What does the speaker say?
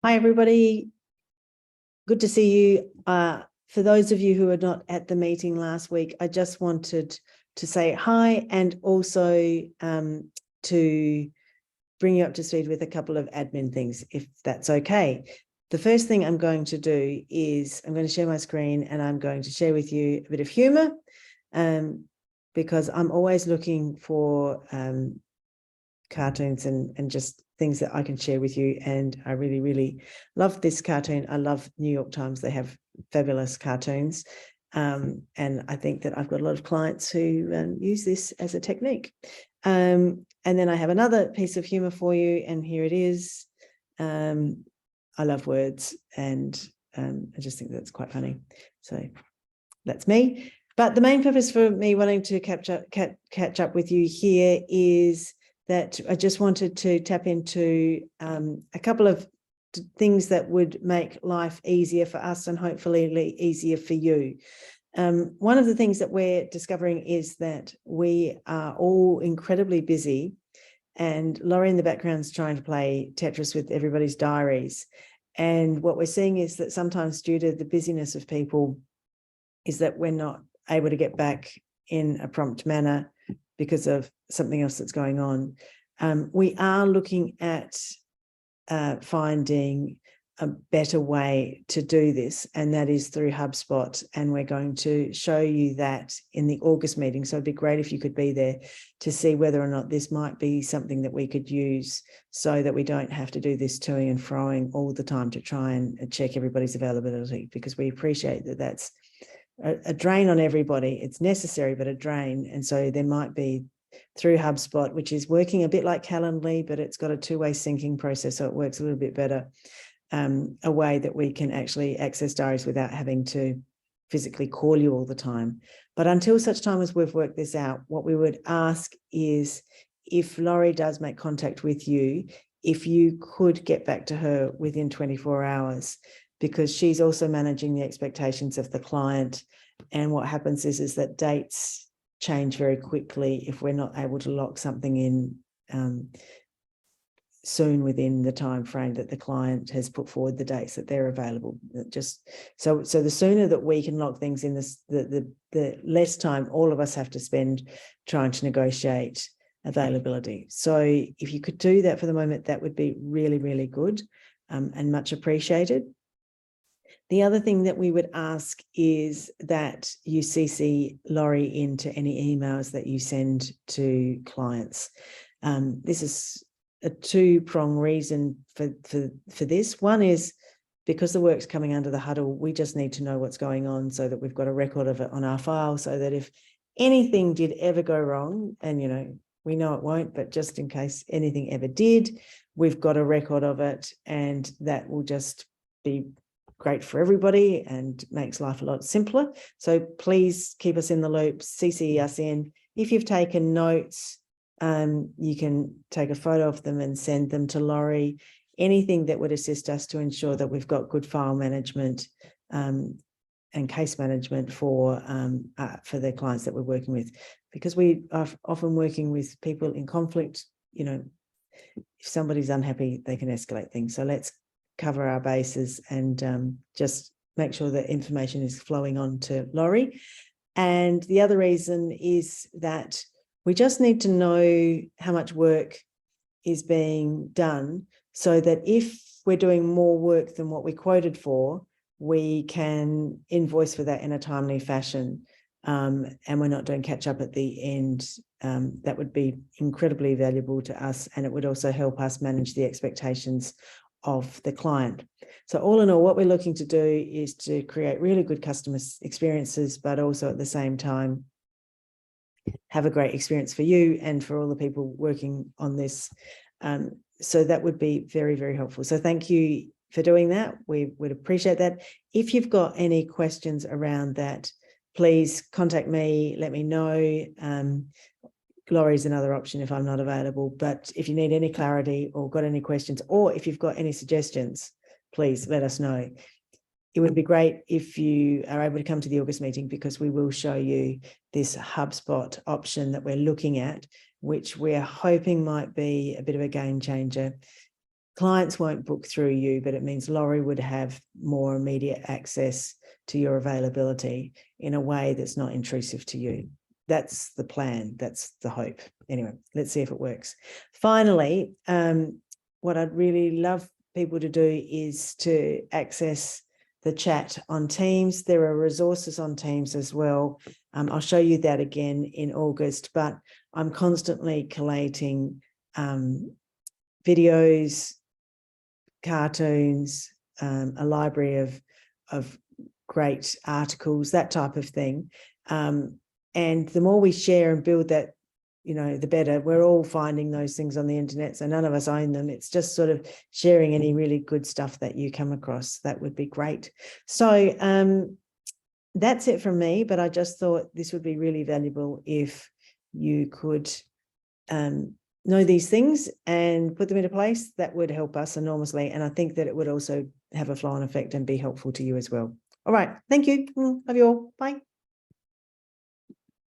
Hi, everybody. Good to see you. For those of you who are not at the meeting last week, I just wanted to say hi and also to bring you up to speed with a couple of admin things, if that's okay. The first thing I'm going to do is I'm going to share my screen and I'm going to share with you a bit of humor because I'm always looking for cartoons and just things that I can share with you. And I really, really love this cartoon. I love New York Times. They have fabulous cartoons. And I think that I've got a lot of clients who use this as a technique. And then I have another piece of humor for you. And here it is. I love words and I just think that's quite funny. So that's me. But the main purpose for me wanting to catch up with you here is that I just wanted to tap into a couple of things that would make life easier for us and hopefully easier for you. One of the things that we're discovering is that we are all incredibly busy, and Laurie in the background is trying to play Tetris with everybody's diaries. And what we're seeing is that sometimes due to the busyness of people is that we're not able to get back in a prompt manner because of something else that's going on. We are looking at finding a better way to do this, and that is through HubSpot. And we're going to show you that in the August meeting. So it'd be great if you could be there to see whether or not this might be something that we could use so that we don't have to do this toing and froing all the time to try and check everybody's availability, because we appreciate that that's a drain on everybody. It's necessary, but a drain. And so there might be through HubSpot, which is working a bit like Calendly, but it's got a two-way syncing process, so it works a little bit better, a way that we can actually access diaries without having to physically call you all the time. But until such time as we've worked this out, what we would ask is if Laurie does make contact with you, if you could get back to her within 24 hours, because she's also managing the expectations of the client. And what happens is that dates change very quickly if we're not able to lock something in soon within the time frame that the client has put forward the dates that they're available. Just so the sooner that we can lock things in, the less time all of us have to spend trying to negotiate availability. So if you could do that for the moment, that would be really, really good and much appreciated. The other thing that we would ask is that you CC Laurie into any emails that you send to clients. This is a two-prong reason for this. One is because the work's coming under the huddle, we just need to know what's going on so that we've got a record of it on our file, so that if anything did ever go wrong, and we know it won't, but just in case anything ever did, we've got a record of it, and that will just be great for everybody and makes life a lot simpler. So please keep us in the loop, CC us in. If you've taken notes, you can take a photo of them and send them to Laurie. Anything that would assist us to ensure that we've got good file management and case management for the clients that we're working with, because we are often working with people in conflict. If somebody's unhappy, they can escalate things. So let's cover our bases and just make sure that information is flowing on to Laurie. And the other reason is that we just need to know how much work is being done, so that if we're doing more work than what we quoted for, we can invoice for that in a timely fashion, and we're not doing catch up at the end. That would be incredibly valuable to us, and it would also help us manage the expectations of the client. So all in all, what we're looking to do is to create really good customer experiences, but also at the same time have a great experience for you and for all the people working on this. So that would be very, very helpful. So thank you for doing that. We would appreciate that. If you've got any questions around that, please contact me, let me know. Laurie is another option if I'm not available, but if you need any clarity or got any questions, or if you've got any suggestions, please let us know. It would be great if you are able to come to the August meeting, because we will show you this HubSpot option that we're looking at, which we're hoping might be a bit of a game changer. clients won't book through you, but it means Laurie would have more immediate access to your availability in a way that's not intrusive to you. That's the plan. That's the hope. Anyway, let's see if it works. Finally, what I'd really love people to do is to access the chat on Teams. There are resources on Teams as well. I'll show you that again in August, but I'm constantly collating videos, cartoons, a library of great articles, that type of thing. And the more we share and build that, the better. We're all finding those things on the internet, so none of us own them. It's just sort of sharing any really good stuff that you come across. That would be great. So that's it from me, but I just thought this would be really valuable if you could know these things and put them into place. That would help us enormously. And I think that it would also have a flow-on effect and be helpful to you as well. All right. Thank you. Love you all. Bye.